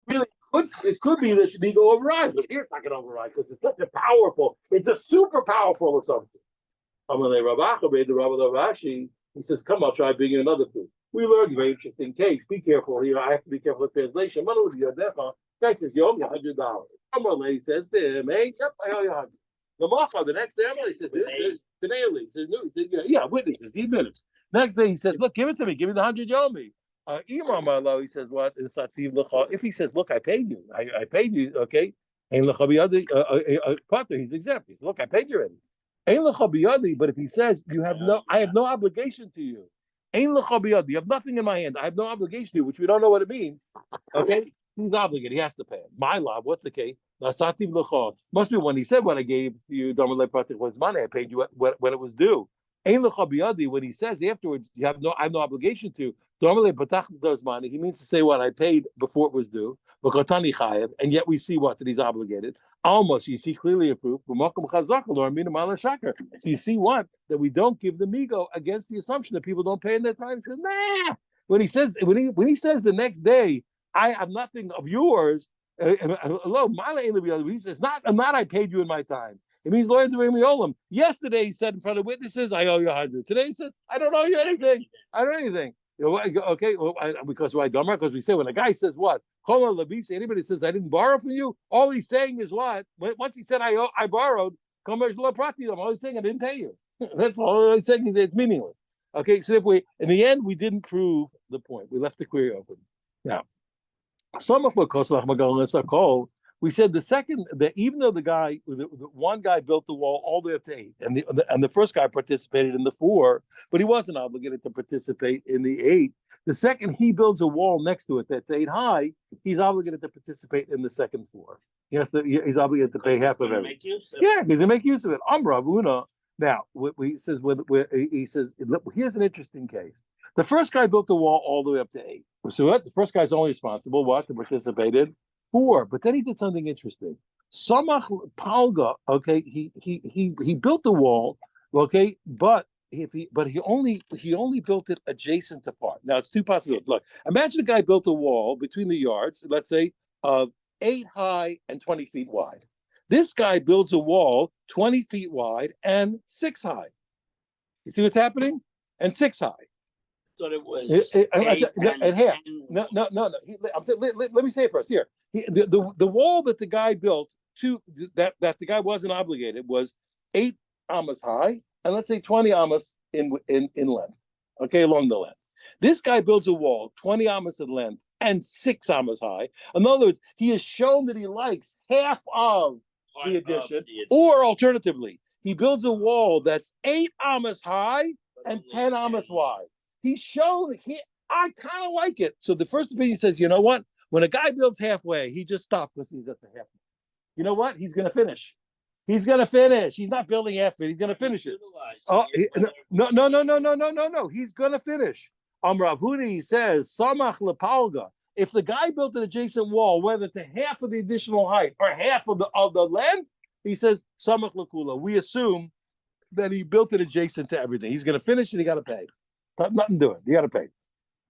Really, it could be that the go override, but here it's not going to override because it's such a powerful, it's a super powerful assumption. Amalei Rabacha made the Rabbi Rashi. He says, "Come, I'll try bringing another proof." We learned a very interesting case. Be careful here. I have to be careful with translation. Guy says, "You owe me $100." Amalei says to him, "Hey, yep, I owe you 100." The Macha, the next day, Amalei says, "Today, he says, no, he said, yeah, witnesses. He admitted. Next day, he says, "Look, give it to me. Give me the 100 yomi." Imam Allah, he says, "What? If he says, look, I paid you. I paid you, okay? And he's exempt. He says, look, I paid you already. But if he says I have no obligation to you. You have nothing in my hand. I have no obligation to you, which we don't know what it means. Okay, he's obligated. He has to pay it. My love. What's the case? Must be when he said when I gave you was money. I paid you when it was due. When he says afterwards, I have no obligation to. He means to say what I paid before it was due. And yet we see what that he's obligated. Almost, you see clearly a proof. So you see what? That we don't give the migo against the assumption that people don't pay in their time. He says, nah. When he says the next day, I have nothing of yours. He says, not I paid you in my time. It means lawyer doing yesterday he said in front of witnesses, I owe you 100. Today he says, I don't owe you anything. I don't owe anything. Okay, because why? Because we say when a guy says what? Anybody says I didn't borrow from you, all he's saying is what? Once he said I borrowed, all he's saying I didn't pay you. That's all he's saying. It's meaningless. Okay, so if we in the end we didn't prove the point, we left the query open. Now, some of we said that even though the one guy built the wall all the way up to 8, and the first guy participated in the 4, but he wasn't obligated to participate in the 8. The second he builds a wall next to it that's 8 high, he's obligated to participate in the second 4. He's obligated to pay half of it. Yeah, he's gonna make use of it. Amra. Now, he says, look, here's an interesting case. The first guy built the wall all the way up to 8. So what? The first guy's only responsible to participate in 4. But then he did something interesting. Samach Palga, okay, he built the wall, okay, but he only built it adjacent to part. Now it's two possibilities. Look, imagine a guy built a wall between the yards, let's say of 8 high and 20 feet wide. This guy builds a wall 20 feet wide and 6 high. You see what's happening? And 6 high. Thought it was and half. No. Let me say it first. Here, the wall that the guy built that the guy wasn't obligated was 8 amas high, and let's say 20 amas in length. Okay, along the length. This guy builds a wall 20 amas in length and 6 amas high. In other words, he has shown that he likes half of the addition, or alternatively, he builds a wall that's 8 amas high and 10 amas wide. He's shown I kind of like it. So the first opinion says, you know what? When a guy builds halfway, he just stops because he's at the halfway. You know what? He's going to finish. He's going to finish. He's not building half it. He's going to finish it. No. He's going to finish. Rav Huni says, Samach lepalga. If the guy built an adjacent wall, whether to half of the additional height or half of the length, he says, Samach lekula. We assume that he built it adjacent to everything. He's going to finish and he got to pay. Nothing to it. You got to pay.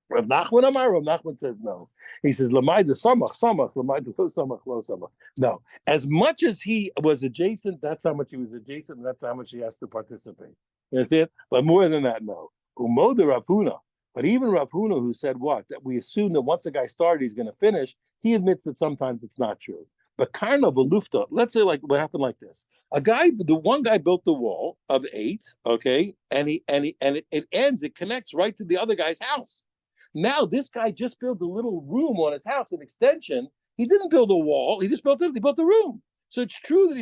Rav Nachman says no. He says Lamai the samach, Lamai the lo samach. No, as much as he was adjacent, that's how much he was adjacent, and that's how much he has to participate. You understand? But more than that, no. Umo the Rav Huna. But even Rav Huna, who said what? That we assume that once a guy started, he's going to finish. He admits that sometimes it's not true. But kind of a lufta. Let's say like what happened like this: the one guy built the wall of 8, okay, and it connects right to the other guy's house. Now this guy just builds a little room on his house, an extension. He didn't build a wall; he just built it. He built the room. So it's true that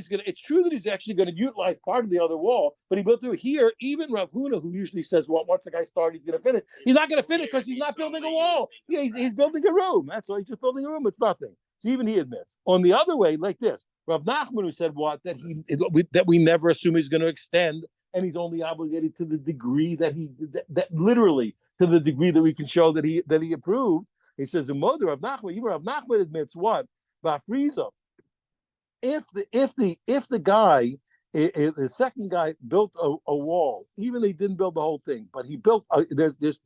he's actually going to utilize part of the other wall, but he built through here. Even Rav Huna, who usually says, "Well, once the guy starts, he's going to finish." He's not going to finish because he's not building a wall. Yeah, he's building a room. That's all. He's just building a room. It's nothing. So even he admits. On the other way, like this, Rav Nachman, who said what that we never assume he's going to extend, and he's only obligated to the degree that literally to the degree that we can show that he approved. He says the mother of Nachman, even Rav Nachman admits what Bafriza. If the guy The second guy built a wall. Even he didn't build the whole thing, but he built. There's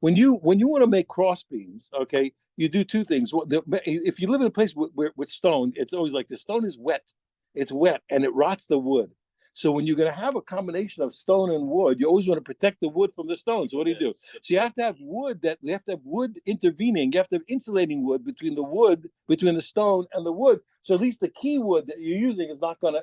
when you want to make cross beams, okay, you do two things. If you live in a place with stone, it's always like the stone is wet. It's wet and it rots the wood. So when you're going to have a combination of stone and wood, you always want to protect the wood from the stone. So what do you do? So you have to have wood intervening. You have to have insulating wood between the stone and the wood. So at least the key wood that you're using is not going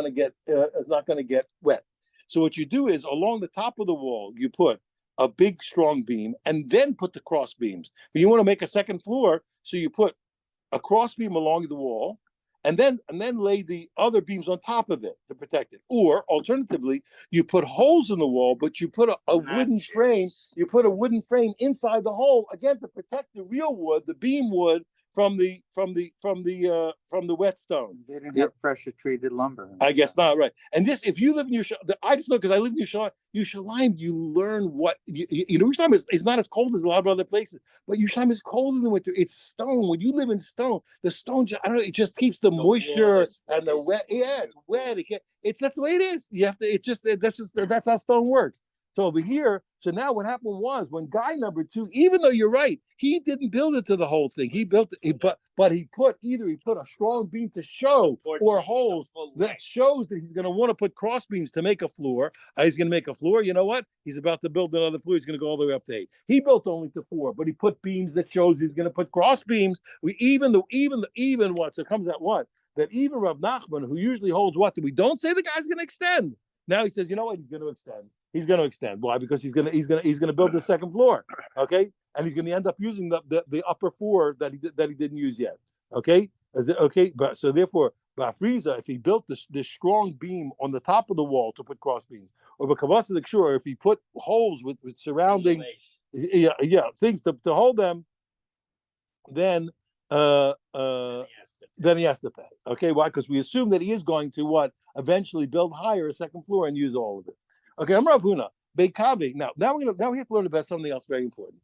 to get wet. So what you do is along the top of the wall, you put a big strong beam and then put the cross beams. But you want to make a second floor, so you put a cross beam along the wall. And then lay the other beams on top of it to protect it. Or alternatively, you put holes in the wall, but you put a wooden frame. You put a wooden frame inside the hole again to protect the real wood, the beam wood, from the wet stone. They didn't have pressure treated lumber. I guess not, right? And this, if you live in Yerushalayim, I just know because I live in Yerushalayim, you learn what Yerushalayim is not as cold as a lot of other places, but Yerushalayim is cold in the winter. It's stone. When you live in stone, the stone, I don't know, it just keeps the moisture and the wet. Yeah, it's wet. That's the way it is. You have to. That's how stone works. So over here, so now what happened was when guy number two, even though you're right, he didn't build it to the whole thing. He built it, but he put a strong beam to show or holes that shows that he's going to want to put cross beams to make a floor. He's going to make a floor. You know what? He's about to build another floor. He's going to go all the way up to 8. He built only to 4, but he put beams that shows he's going to put cross beams. So it comes at what? That even Rav Nachman, who usually holds what? That we don't say the guy's going to extend. Now he says, you know what? He's going to extend. He's going to extend. Why? Because he's going to build the second floor. Okay, and he's going to end up using the upper 4 that he didn't use yet. Okay, but so therefore, Bafriza, if he built this strong beam on the top of the wall to put cross beams, or if he put holes with surrounding things to hold them, then he has to pay. Okay, why? Because we assume that he is going to eventually build higher a second floor and use all of it. Okay, I'm Rav Huna. Beikavi. Now we have to learn about something else very important.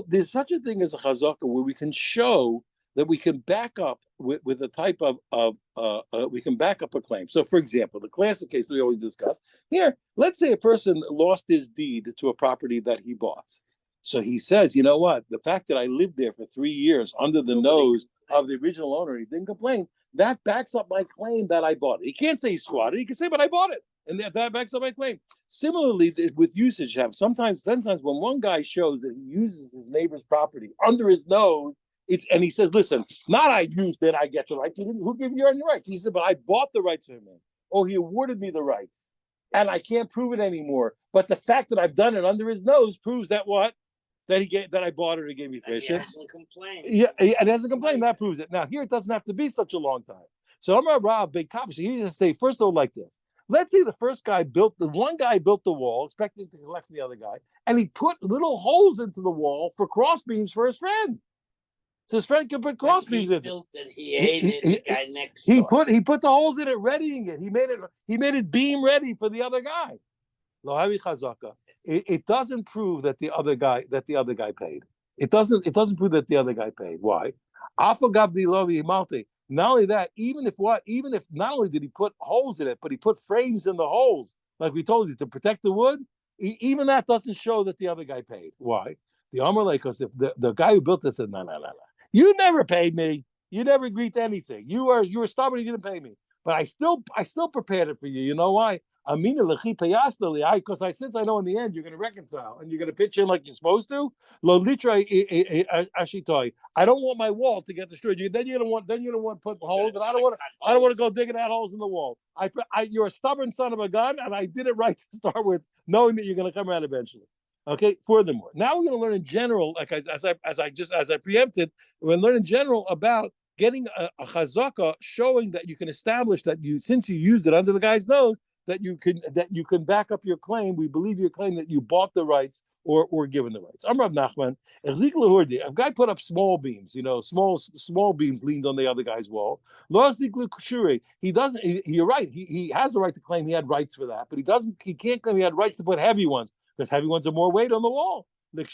There's such a thing as a chazaka where we can show that we can back up with a type of we can back up a claim. So, for example, the classic case that we always discuss here. Let's say a person lost his deed to a property that he bought. So he says, you know what? The fact that I lived there for 3 years under the nose of the original owner, he didn't complain. That backs up my claim that I bought it. He can't say he squatted. He can say, but I bought it. And that backs up my claim. Similarly, with usage, sometimes when one guy shows that he uses his neighbor's property under his nose, and he says, listen, not I used it, I get the rights. Who gave you any rights? He said, but I bought the rights from him. Or he awarded me the rights. And I can't prove it anymore. But the fact that I've done it under his nose proves that what? That I bought it, he gave me permission. He hasn't complained. Yeah, and hasn't complained. That proves it. Now here it doesn't have to be such a long time. So I'm Rav big copy. So he just say first of all like this. Let's say one guy built the wall, expecting to collect from the other guy, and he put little holes into the wall for cross beams for his friend. So his friend could put cross beams in it. He ate it. The guy next door. He put the holes in it, readying it. He made it beam ready for the other guy. Lohavi chazaka. It doesn't prove that the other guy paid. It doesn't prove that the other guy paid. Why? Not only that, even if not only did he put holes in it, but he put frames in the holes, like we told you, to protect the wood, even that doesn't show that the other guy paid. Why? The Amalek, because if the guy who built this said, no, you never paid me. You never agreed to anything. You were stubborn, you didn't pay me. But I still prepared it for you. You know why? Because since I know in the end you're going to reconcile and you're going to pitch in like you're supposed to. I don't want my wall to get destroyed. Then you don't want to put holes, and I don't want to go digging out holes in the wall. You're a stubborn son of a gun, and I did it right to start with, knowing that you're going to come around eventually. Okay. Furthermore, now we're going to learn in general, like as I preempted, we're going to learn in general about getting a chazaka showing that you can establish that since you used it under the guy's nose, that you can back up your claim. We believe your claim that you bought the rights or given the rights. I'm Rav Nachman. A guy put up small beams, small beams leaned on the other guy's wall. He doesn't. You're right. He has a right to claim he had rights for that, but he can't claim he had rights to put heavy ones because heavy ones are more weight on the wall. But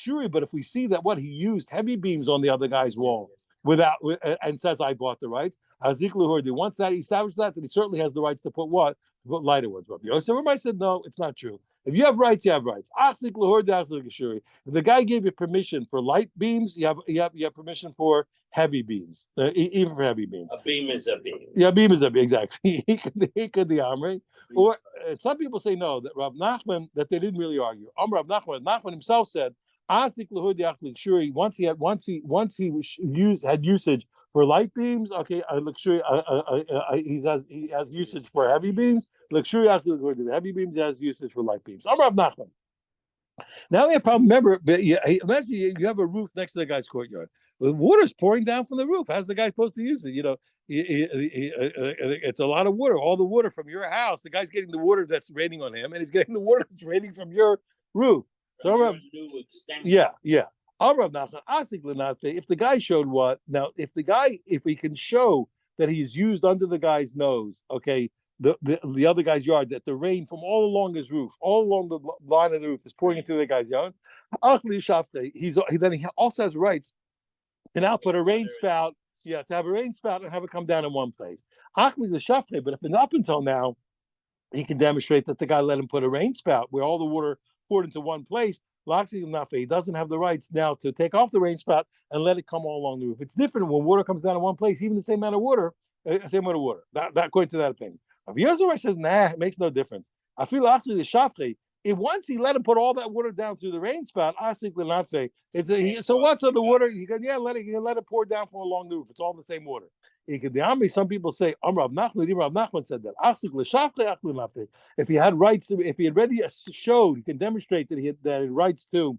if we see that he used heavy beams on the other guy's wall, and says I bought the rights. Once that he established that, then he certainly has the rights to put what? To put lighter ones. Rabbi Yosef said, no, it's not true. If you have rights, you have rights. If the guy gave you permission for light beams, you have permission for heavy beams, even for heavy beams. A beam is a beam. Yeah, beam is a beam, exactly. he could the Amri. Or some people say no, that Rav Nachman, that they didn't really argue. Rav Nachman himself said, once he had usage for light beams, okay, he has usage for heavy beams. Heavy beams, he has usage for light beams. Rav Nachman. Now we have a problem. Remember, imagine you have a roof next to the guy's courtyard. The water's pouring down from the roof. How's the guy supposed to use it? It's a lot of water. All the water from your house. The guy's getting the water that's raining on him, and he's getting the water that's raining from your roof. So, yeah. If the guy showed what now, if he can show that he's used under the guy's nose, okay, the other guy's yard, that the rain from all along his roof, all along the line of the roof, is pouring into the guy's yard. Then he also has rights to now put a rain spout, to have a rain spout and have it come down in one place. But if up until now, he can demonstrate that the guy let him put a rain spout where all the water poured into one place. He doesn't have the rights now to take off the rain spout and let it come all along the roof. It's different when water comes down in one place, even the same amount of water, That according to that opinion. Yosef says, nah, it makes no difference. I feel actually the Shafri, if once he let him put all that water down through the rain spout, I think the not fake. So what's on the water? You can let it pour down from along the roof. It's all the same water. Some people say, Rav Nachman said that. If he had rights, if he had already showed, he can demonstrate that he had rights to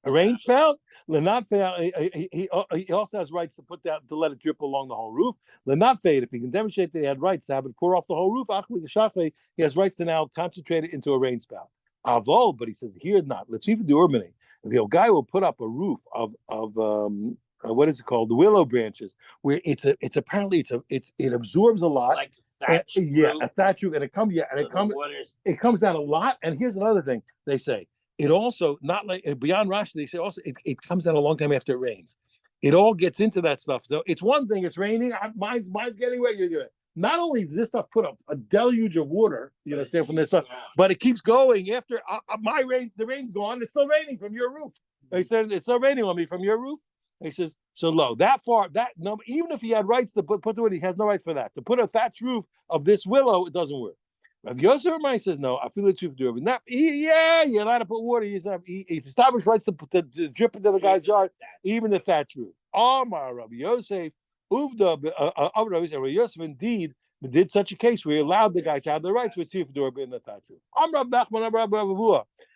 a rain spout. He also has rights to put that, to let it drip along the whole roof. If he can demonstrate that he had rights to have it pour off the whole roof, he has rights to now concentrate it into a rain spout. But he says here not. Let's even do urbanate. The guy will put up a roof of what is it called? The willow branches, where it absorbs a lot. Like a thatch roof, and it comes down a lot. And here's another thing they say. It also, not like beyond Rashi, they say also it comes down a long time after it rains. It all gets into that stuff. So it's one thing, it's raining, mine's getting wet, you're doing it. Not only does this stuff put up a deluge of water, from this stuff, but it keeps going after the rain's gone, it's still raining from your roof. They said it's still raining on me from your roof. He says, so low, that number, even if he had rights to put the wood, he has no rights for that. To put a thatch roof of this willow, it doesn't work. Rabbi Yosef says no. I feel the truth to it. You're allowed to put water. He's established rights to drip into the guy's yard, even the thatch roof. Amar Rabbi Yosef, Rabbi Yosef indeed did such a case where he allowed the guy to have the rights with Tif Dur in the thatch roof.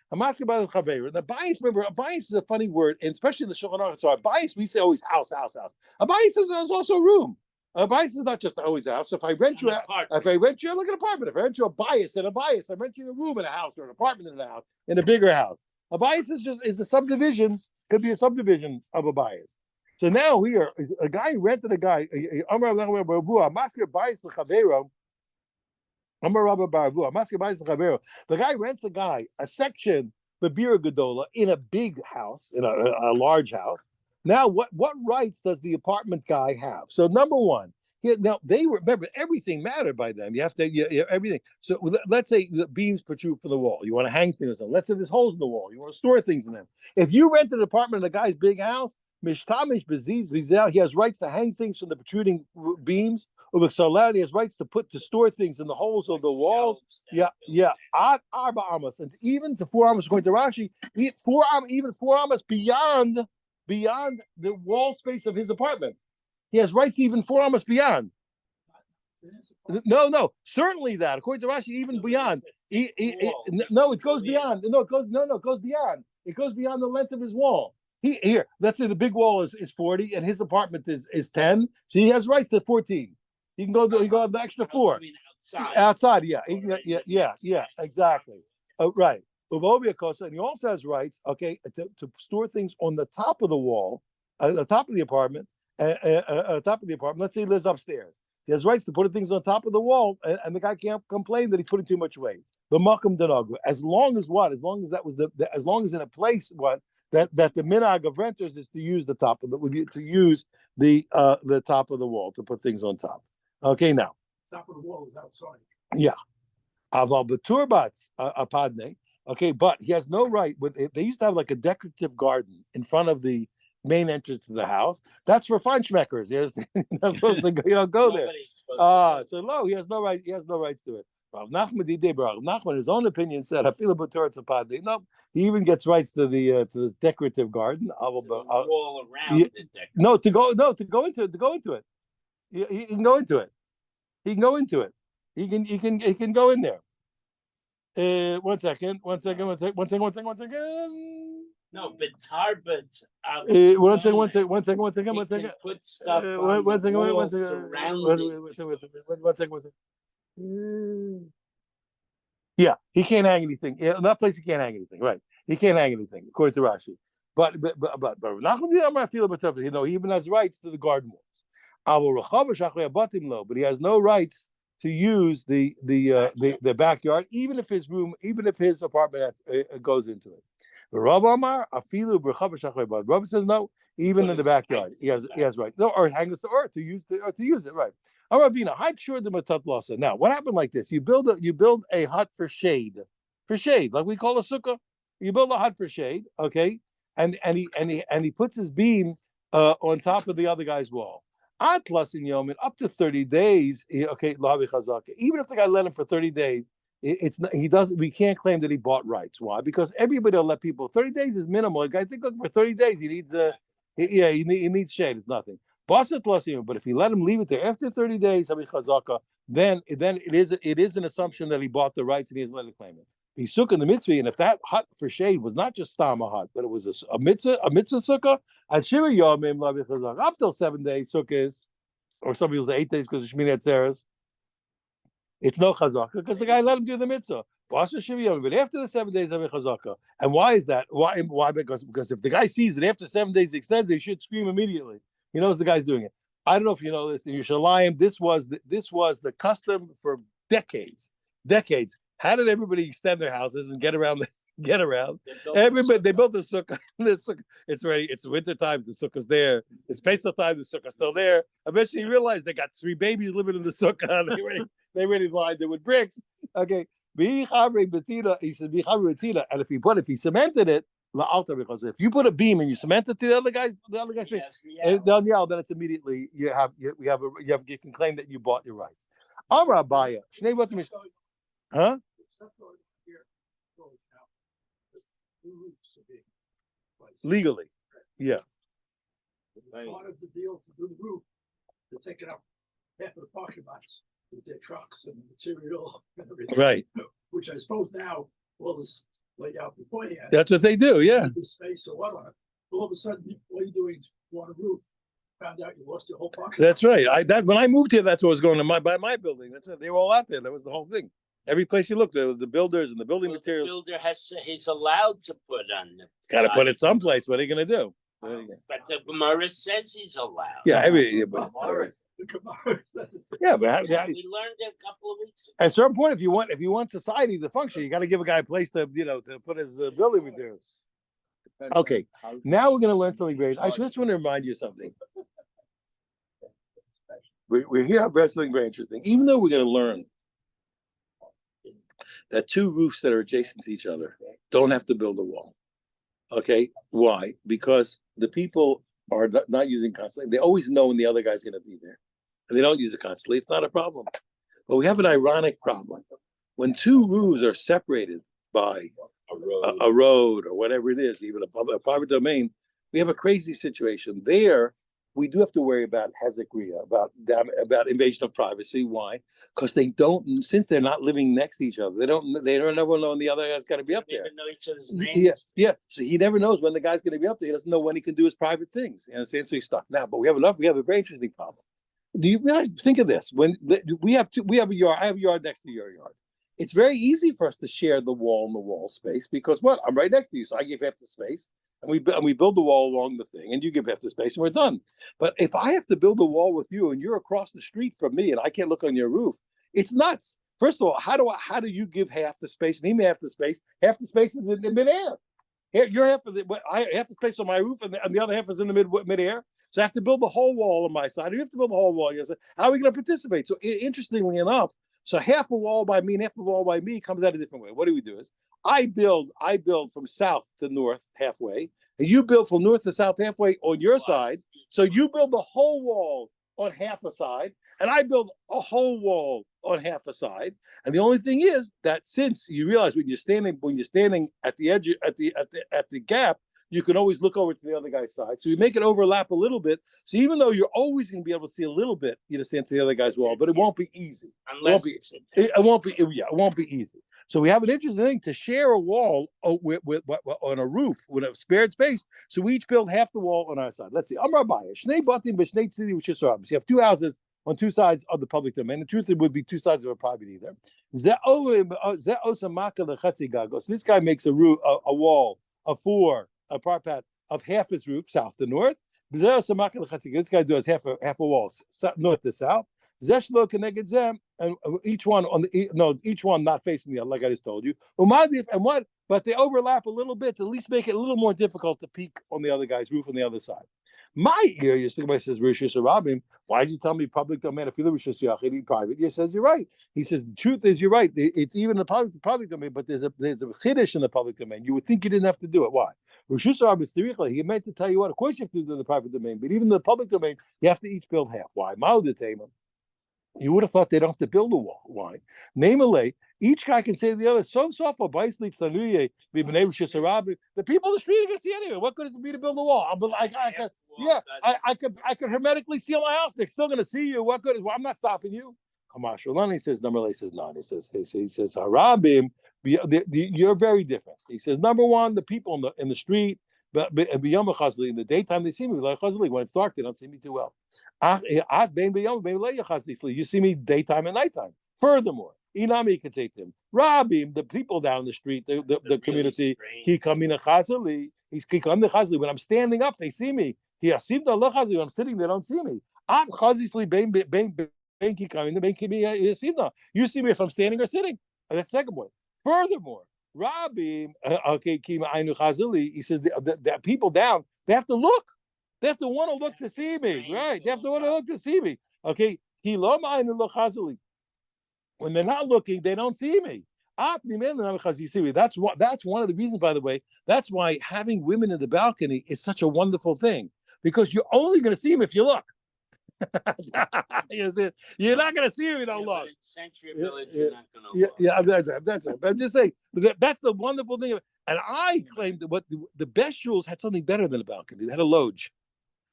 I'm asking about the chaver. The bias, remember, a bias is a funny word, and especially in the Shulchan Aruch. So a bias, we say always house. A bias is also room. A bias is not just always a house. If I rent you, like an apartment. If I rent you a bias, I rent you a room in a house or an apartment in a house, in a bigger house. A bias is a subdivision, could be a subdivision of a bias. So now here, a guy rented a guy. The guy rents a guy a section, Babira Gadola, in a big house, in a large house. Now, what rights does the apartment guy have? So, number one, now they remember everything mattered by them. You have everything. So, let's say the beams protrude from the wall. You want to hang things on. Let's say there's holes in the wall. You want to store things in them. If you rent an apartment in a guy's big house, Mishtamish Beziz, he has rights to hang things from the protruding beams. He has rights to store things in the holes of the walls. Ad arba amas, and even to 4 amas, according to Rashi, even 4 amas beyond the wall space of his apartment. He has rights to even 4 amas beyond. No, certainly that. According to Rashi, even beyond. It goes beyond. It goes beyond. It goes beyond the length of his wall. Let's say the big wall is 40 and his apartment is 10. So he has rights to 14. He can go the extra 4. Outside, exactly. Right. And he also has rights, to store things on the top of the wall, the top of the apartment, Let's say he lives upstairs. He has rights to put things on top of the wall, and the guy can't complain that he's putting too much weight. The makam danagu, as long as in a place that the minhag of renters is to use the top of the top of the wall to put things on top. Okay, now. Top of the wall is outside. Yeah. Aval beturbats apadne. Okay, but he has no right. They used to have like a decorative garden in front of the main entrance to the house. That's for feinschmeckers. Yes, you're not supposed to go there. So no, he has no right. He has no rights to it. Rav Nachman, his own opinion said, no, he even gets rights to this decorative garden. All around it. No, to go into it. He can go into it. He can go into it. He can go in there. One second. No, but tarbet. One second. Put stuff on the wall surrounding. Yeah, he can't hang anything. In that place, he can't hang anything. Right? He can't hang anything, according to Rashi. But he even has rights to the garden walls. But he has no rights to use the backyard, even if his apartment goes into it. Rav says no, even in the backyard, he has right. No, or hang or to use it, right. Now, what happened like this? You build a hut for shade, like we call a sukkah. You build a hut for shade, okay, and he puts his beam on top of the other guy's wall. Plus in Yomin, up to 30 days, okay, even if the guy let him for 30 days, we can't claim that he bought rights. Why? Because everybody will let people, 30 days is minimal. A guy think for 30 days, he needs he needs shade, it's nothing. But if you let him leave it there after 30 days, then it is an assumption that he bought the rights and he has let it claim it. He sukkah in the mitzvah, and if that hut for shade was not just stam a hut, but it was a mitzvah sukkah, up till 7 days sukkahs, or some people say 8 days because of Shmini Atzeres, it's no chazaka because the guy let him do the mitzvah. But after the 7 days of a chazaka, and why is that? Why? Because if the guy sees that after 7 days extended, he should scream immediately. He knows the guy's doing it. I don't know if you know this in Yerushalayim. This was the custom for decades. How did everybody extend their houses and get around? Everybody, they built the sukkah. It's ready. It's winter time. The sukkah's there. It's Pesach time. The sukkah's still there. Eventually, you realize they got 3 babies living in the sukkah. They already lined it with bricks. Okay. He said, and if he cemented it, because if you put a beam and you cement it to the other guy's thing, then it's immediately you can claim that you bought your rights. Huh? Legally, yeah. Part of the deal to do the roof, they're taking up half of the parking lots with their trucks and material and everything. Right. Which I suppose now all this laid out beforehand. That's what they do, yeah. The space or whatever. All of a sudden, all you're doing is want a roof. Found out you lost your whole parking. That's right. When I moved here, that's what was going on by my building. That's it. They were all out there. That was the whole thing. Every place you looked, there was the builders and the building materials. The builder he's allowed to put on the. Got to put it someplace. What are you going to do? But the Gemara says he's allowed. Yeah, but yeah, but yeah, we learned it a couple of weeks ago. At a certain point, if you want society to function, you got to give a guy a place to put his building materials. Okay, now we're going to learn something great. I just want to remind you something. We're here about something very interesting. Even though we're going to learn that 2 roofs that are adjacent to each other don't have to build a wall. Okay, why? Because the people are not using constantly. They always know when the other guy's going to be there, and they don't use it constantly. It's not a problem. But we have an ironic problem. When 2 roofs are separated by a road or whatever it is, even a private domain, we have a crazy situation. There, we do have to worry about hezekria, about invasion of privacy. Why? Because since they're not living next to each other, they don't ever know when the other guy's going to be up there. They don't even know each other's names. Yeah. So he never knows when the guy's going to be up there. He doesn't know when he can do his private things. You understand? So he's stuck now. But we have a very interesting problem. Do you realize? Think of this: when we have a yard, I have a yard next to your yard. It's very easy for us to share the wall and the wall space because I'm right next to you, so I give half the space. And we build the wall along the thing, and you give half the space, and we're done. But if I have to build a wall with you, and you're across the street from me, and I can't look on your roof, it's nuts. First of all, how do you give half the space, and he may have the space? Half the space is in midair. Your half of half is placed on my roof, and the other half is in the midair. So I have to build the whole wall on my side. You have to build the whole wall. Yes. How are we going to participate? So interestingly enough, so half a wall by me and half a wall by me comes out a different way. What do we do is I build from south to north halfway, and you build from north to south halfway on your side. So you build the whole wall on half a side, and I build a whole wall on half a side. And the only thing is that since you realize when you're standing at the edge at the gap, you can always look over to the other guy's side. So you make it overlap a little bit. So even though you're always going to be able to see a little bit, stand to the other guy's wall, but it won't be easy. Unless it won't be easy. So we have an interesting thing to share a wall with on a roof with a spared space. So we each build half the wall on our side. Let's see. I'm Rabbi. So you have two houses on two sides of the public domain. The truth, it would be two sides of a private either. So this guy makes a wall of four, a parapet of half his roof, south to north. This guy does half a wall, north to south. And each one not facing the other, like I just told you. But they overlap a little bit to at least make it a little more difficult to peek on the other guy's roof on the other side. My ear, somebody says, why did you tell me public domain? If you live private, he says, you're right. He says, the truth is, you're right. It's even the public domain, but there's a chiddush in the public domain. You would think you didn't have to do it. Why? He meant to tell you what, of course you have to do the private domain, but even in the public domain, you have to each build half. Why? You would have thought they don't have to build a wall. Why? Namely, each guy can say to the other, the people in the street can see anyway. What good is it be to build a wall? I could hermetically seal my house. They're still going to see you. What good is? Well, I'm not stopping you. He says, number says no. He says, Harabim, you're very different. He says, number one, the people in the street. But in the daytime they see me. When it's dark, they don't see me too well. You see me daytime and nighttime. Furthermore, Inami can say to him, Rabim, the people down the street, the community, when I'm standing up, they see me. When I'm sitting, they don't see me. You see me if I'm standing or sitting. That's the second point. Furthermore, Rabbi, he says the people down, they have to look. They have to want to look to see me. Right. They have to want to look to see me. Okay. When they're not looking, they don't see me. That's one of the reasons, by the way, that's why having women in the balcony is such a wonderful thing. Because you're only going to see them if you look. You're not going to see him if you don't look. In Century Village, you're not going to look. That's right. But I'm just saying that's the wonderful thing. And I claimed that the best shuls had something better than a balcony. They had a loge.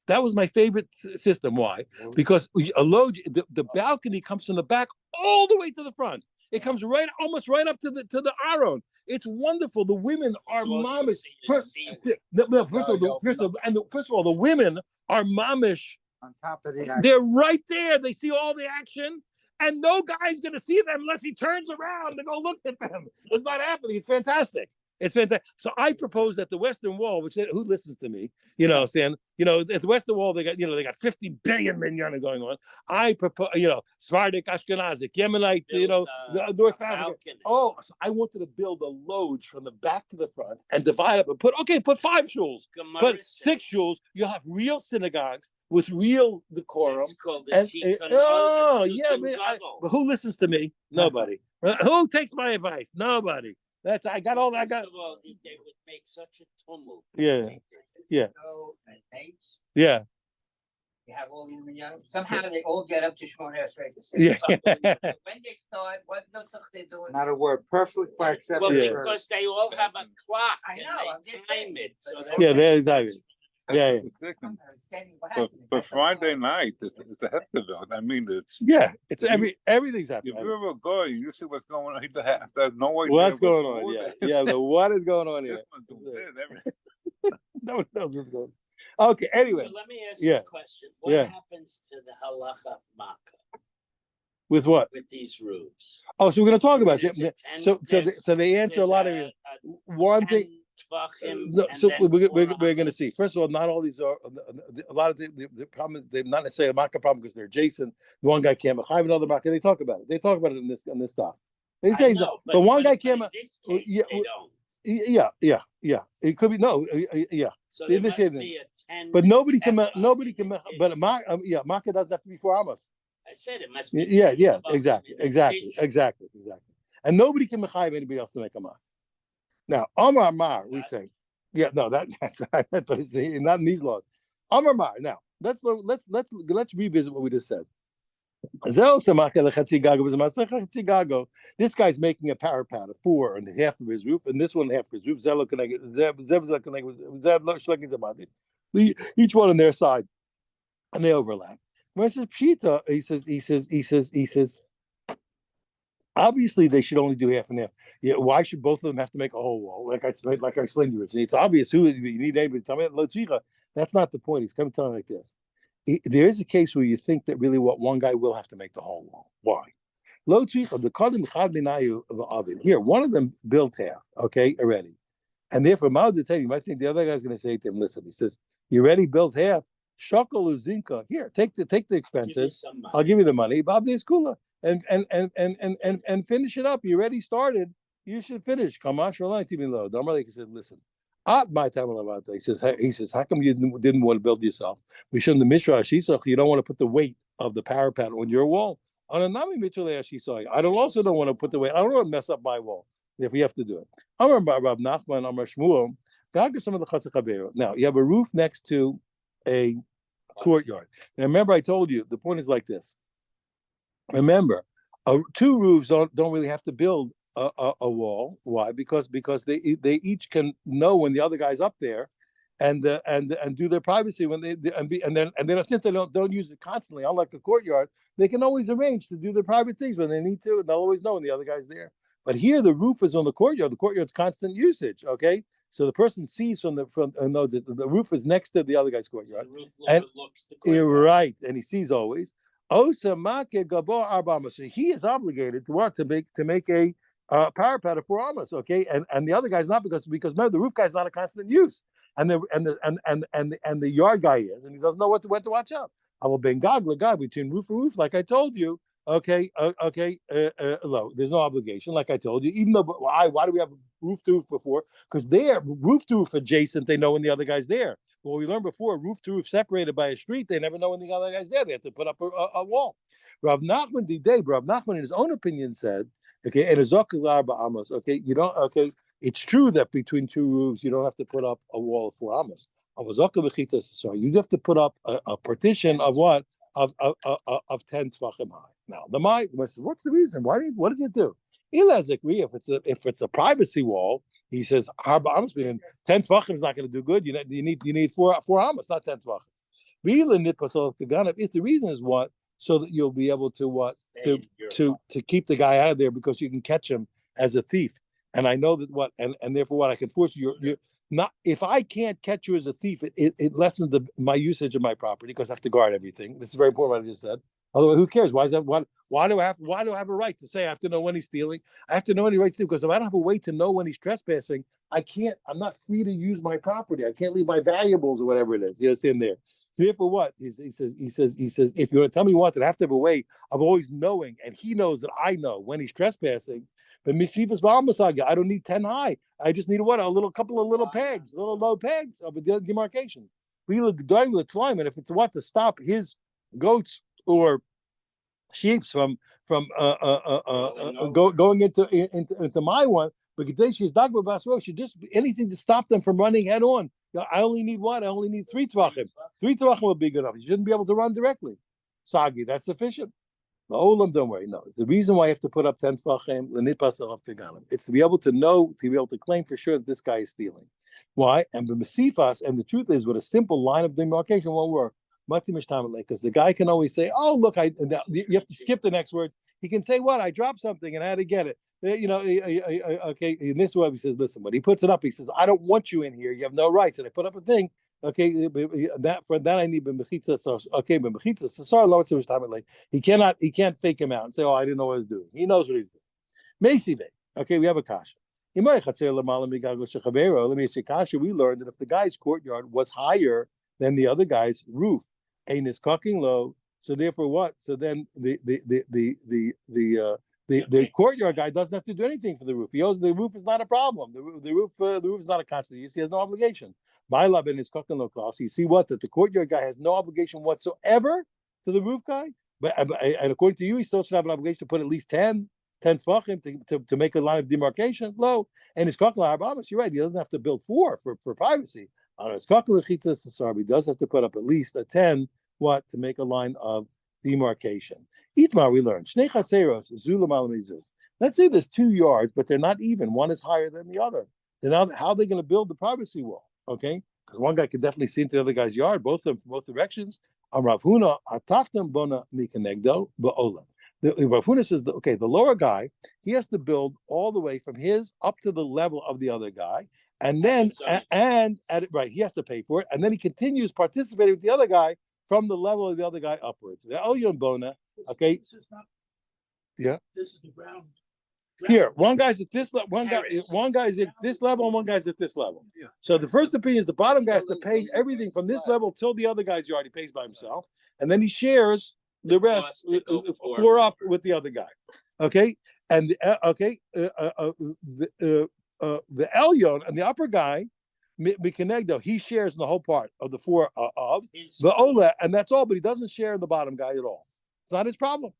That was my favorite system. Why? Because a loge, the balcony comes from the back all the way to the front. It comes almost right up to the aron. It's wonderful. The women are mamish. First of all, the women are mamish. On top of the action. They're right there. They see all the action, and no guy's going to see them unless he turns around to go look at them. It's not happening. It's fantastic. It's fantastic. So I propose that the Western Wall, which who listens to me, saying, at the Western Wall, they got 50 billion minyan going on. I propose, Sephardic, Ashkenazic, Yemenite, North Africa. So I wanted to build a loge from the back to the front and divide up and put 5 shuls, put 6 shuls. You'll have real synagogues with real decorum. It's called But who listens to me? Nobody. Who takes my advice? Nobody. I got all that. I got. First of all, they would make such a tumult. Yeah. Yeah. Yeah. You have all these young. Somehow they all get up to Shmona Esrei. Yeah. When they start, what nusach they doing? Not a word. Perfectly except Well, Yeah. because they all have a clock. I know, I'm And they just time saying. it. So But- that- Yeah, they're exactly. Yeah. I'm not understanding what happened. But Friday night, it's a hectagon. I mean, it's Yeah. It's everything's happening. if you're a guy, you see what's going on. There's no idea What's going on? Yeah. So what is going on here? This one doing this, everything. No one knows what's going on. Okay. Anyway, So let me ask you Yeah. a question. What Yeah. happens to the halacha of Makkah with what? with these roofs? Oh, so we're going to talk about There's a it. 10 So they answer a lot of There's one thing. 10 tvachim, No, and so then we're 4 going to others. see. First of all, not all these are a lot of the problem is they're not necessarily a makkah problem because they're adjacent. The one guy can't have another makkah. They talk about it. They talk about it in this stuff. They I say know, but one guy in can't. this case, yeah, they don't. Yeah. It could be no, yeah. So They there must initiated be a 10. But nobody can, tefach nobody in can, the but kitchen. Market doesn't have to be 4 amos. I said it must be. Yeah, 10 yeah, tefachim exactly, in the exactly, kitchen. exactly, exactly. And nobody can mechayiv anybody else to make a mark. Now, Amar Mar, we say, yeah, no, that's but it's not in these laws. Amar Mar. Now, let's revisit what we just said. This guy's making a parapet of 4 and half of his roof, and this one half of his roof. Each one on their side, and they overlap. When it says pshita, he says, obviously they should only do half and half. Yeah, why should both of them have to make a whole wall? Like I explained to you, it's obvious who you need anybody to tell me. That's not the point. He's coming to tell me like this. There is a case where you think that really what one guy will have to make the whole wall. Why? Here, one of them built half, okay, already. And therefore, you might think the other guy's going to say to him, listen, he says, you already built half. Shakal uzinka. Here, take the expenses. I'll give you the money. Bob the kula and finish it up. You already started. You should finish. Kamash low. He said, listen. At my time, he says, how come you didn't want to build yourself? We shouldn't the mishra shisa. You don't want to put the weight of the parapet on your wall. On a nami mitra shisa. I also don't want to put the weight. I don't want to mess up my wall if we have to do it. Amar Rab Nachman, Amar Shmuel. Now you have a roof next to a courtyard. Now remember, I told you the point is like this. Remember, 2 roofs don't really have to build a wall. Why? Because they each can know when the other guy's up there, and do their privacy when they since they don't use it constantly, unlike a courtyard, they can always arrange to do their private things when they need to, and they'll always know when the other guy's there. But here, the roof is on the courtyard. The courtyard's constant usage. Okay, so the person sees the roof is next to the other guy's courtyard, and looks the you're right, and he sees always. So he is obligated to make a parapet of 4 amas, okay, and the other guy's not because remember the roof guy's not a constant use, and the yard guy is, and he doesn't know when to watch out. I will bring God between roof and roof, like I told you. Okay, low. There's no obligation, like I told you. Even though why do we have roof to roof before? Because they're roof to roof adjacent. They know when the other guy's there. Well, we learned before, roof to roof separated by a street. They never know when the other guy's there. They have to put up a wall. Rav Nachman in his own opinion said, okay, and amos. Okay, you don't. Okay, it's true that between 2 roofs you don't have to put up a wall of 4 amos. So you have to put up a partition of what? Of 10 tvachim high. Now the says, what's the reason? What does it do? If it's a privacy wall, he says harba amos, meaning 10 tvachim is not going to do good. You need 4 amos, not 10 tvachim. If the reason is what, so that you'll be able to to keep the guy out of there because you can catch him as a thief. And I know that and therefore what I can force you not if I can't catch you as a thief, it lessens my usage of my property because I have to guard everything. This is very important what I just said. Otherwise, who cares? Why is that? Why do I have a right to say I have to know when he's stealing? I have to know when he writes stealing because if I don't have a way to know when he's trespassing, I'm not free to use my property. I can't leave my valuables or whatever it is. Yes, in there. So therefore, what he says, if you're going to tell me what, I have to have a way of always knowing, and he knows that I know when he's trespassing. But misifas ba'amasaga, I don't need 10 high. I just need a couple of little pegs, little low pegs of a demarcation. We look dying with climate. If it's what to stop his goats or sheep from going into my one, but Kadeshi's Dagba Basro should just be anything to stop them from running head on. I only need what? I only need 3 tvachim. 3 tvachim will be good enough. You shouldn't be able to run directly. Sagi, that's sufficient. The Olam, don't worry. No, it's the reason why I have to put up 10 tvachim. It's to be able to know, to be able to claim for sure that this guy is stealing. Why? And the Mesifas, and the truth is, with a simple line of demarcation won't work. Because the guy can always say, "Oh, look, you have to skip the next word." He can say, "What? I dropped something and I had to get it." Okay. In this way, he says, "Listen." When he puts it up, he says, "I don't want you in here. You have no rights." And I put up a thing. Okay, that I need b'mechitza. So okay, b'mechitza. So sorry, Lord, so much time late. He can't fake him out and say, "Oh, I didn't know what I was doing." He knows what he's doing. Macy Bay. Okay, we have a kasha. Let me say kasha. We learned that if the guy's courtyard was higher than the other guy's roof, ain't is cocking low. So therefore, what? So then the The courtyard guy doesn't have to do anything for the roof. He owes the roof is not a problem. The roof is not a constant use. He has no obligation. My love in his cooking no cost. You see what that the courtyard guy has no obligation whatsoever to the roof guy. But and according to you, he still should have an obligation to put at least 10 tvachim to make a line of demarcation. Low and his cooking harbabas. You're right. He doesn't have to build 4 for privacy. On his cooking he does have to put up at least a 10 to make a line of demarcation. Itmar, we learned. Shnei chatzeros, zulam al mizu. Let's say there's 2 yards, but they're not even. One is higher than the other. Then how are they going to build the privacy wall? Okay, because one guy could definitely see into the other guy's yard, both of them from both directions. Rav Huna, atachtem bona mikanegdo ba'olam. Rav Huna says, the lower guy, he has to build all the way from his up to the level of the other guy, and then he has to pay for it, and then he continues participating with the other guy from the level of the other guy upwards. The Elyon bona. Okay. This is not. Yeah. This is the ground. Here, one guy's at this level, one guy's at this level, and one guy's at this level. Yeah. So the first opinion is the bottom guy has to pay everything from this level till the other guy's yard. He pays by himself, and then he shares the rest floor up with the other guy. Okay, and the Elyon and the upper guy, Mikanegdo, he shares in the whole part of the 4 of the Ola, and that's all. But he doesn't share in the bottom guy at all. It's not his problem.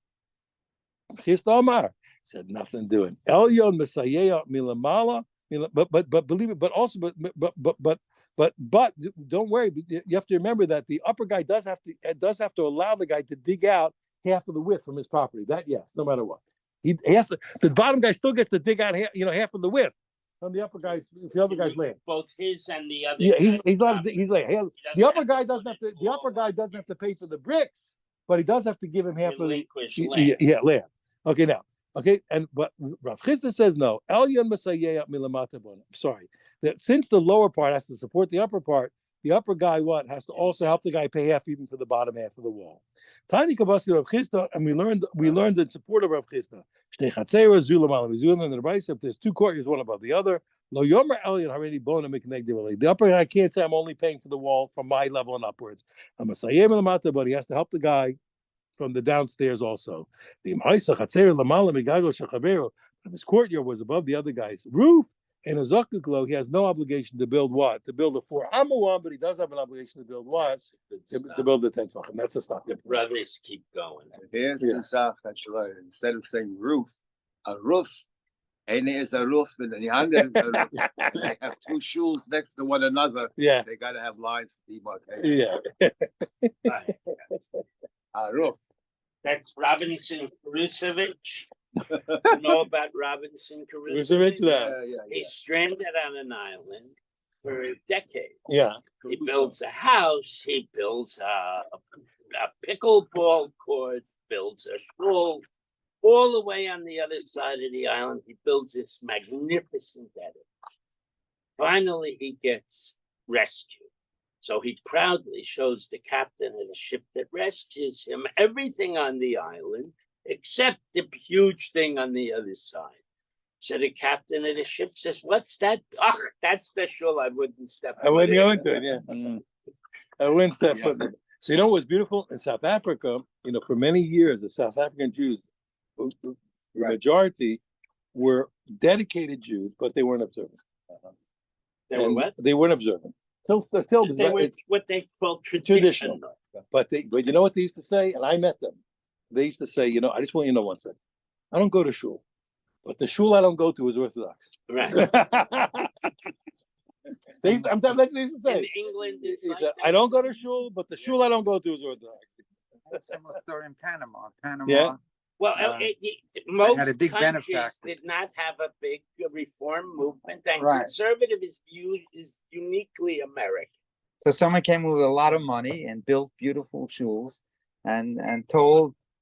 Histamar said nothing doing. Elyon Messiah Milamala, but believe it, but also but don't worry. You have to remember that the upper guy does have to allow the guy to dig out half of the width from his property. That yes, no matter what. He has to. The bottom guy still gets to dig out half of the width from the upper guy's land. Both his and the other. Yeah, he's not. He's like the upper guy doesn't have to. The upper guy doesn't have to pay for the bricks, but he does have to give him half of the land. Yeah, land. Okay, now. Okay, and but Rav Chisda says no. Elyon Masayeh Milamata Bona. Sorry, that since the lower part has to support the upper part, the upper guy has to also help the guy pay half even for the bottom half of the wall. Tiny Kabasi Rav Chisda, and we learned in support of Rav Chisda. Shnei Chatzera Zulam Al Mizulam, and the Rebbe, if there's 2 courtyards, one above the other, Lo Yomer Elyon already Bona Mikneg. The upper guy can't say I'm only paying for the wall from my level and upwards. I'm Masayeh Milamata, but he has to help the guy from the downstairs also. If his courtyard was above the other guy's roof and a zakuklo, he has no obligation to build what? To build a 4 one, but he does have an obligation to build what? To build the 10 and that's a stop. Brothers keep going. Here's the Zach that you learn. Instead of saying roof, a roof. And is a roof, and the other is a roof. They have 2 shuls next to one another. Yeah. They got to have lines to demarcate. Yeah. Right. A roof. That's Robinson Crusoe. You know about Robinson Crusoe? He's stranded on an island for a decade. Yeah. He builds a house. He builds a pickleball court. Builds a pool. All the way on the other side of the island, he builds this magnificent edifice. Finally, he gets rescued. So he proudly shows the captain of the ship that rescues him everything on the island, except the huge thing on the other side. So the captain of the ship says, "What's that? Ugh, that's the shul I wouldn't step foot in." I wouldn't go into it, yeah. I wouldn't step foot in it. So you know what's beautiful? In South Africa, for many years, the South African Jews, the majority were dedicated Jews, but they weren't observant. They were what? They weren't observant. They were what they call traditional. But you know what they used to say? And I met them. They used to say, I just want you to know one thing. I don't go to shul, but the shul I don't go to is Orthodox. Right. I'm telling you, they used to say. In England, it's like I don't go to shul, but the shul I don't go to is Orthodox. Similar story in Panama. Yeah. Well, most had a big countries benefactor. did not have a big reform movement, and Right. conservative is uniquely American. So someone came with a lot of money and built beautiful shuls and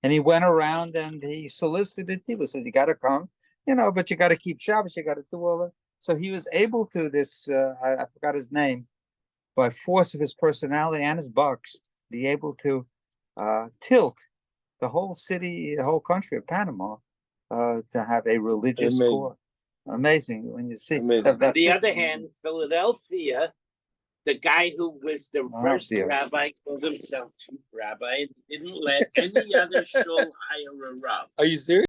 he went around and he solicited people, says, you got to come, but you got to keep Shabbos, you got to do all that. So he was able to I forgot his name, by force of his personality and his bucks, be able to tilt the whole city, the whole country of Panama to have a religious core. Amazing when you see. On the other hand, Philadelphia, the guy who was the first rabbi called himself chief rabbi, didn't let any other shul hire a rabbi. Are you serious?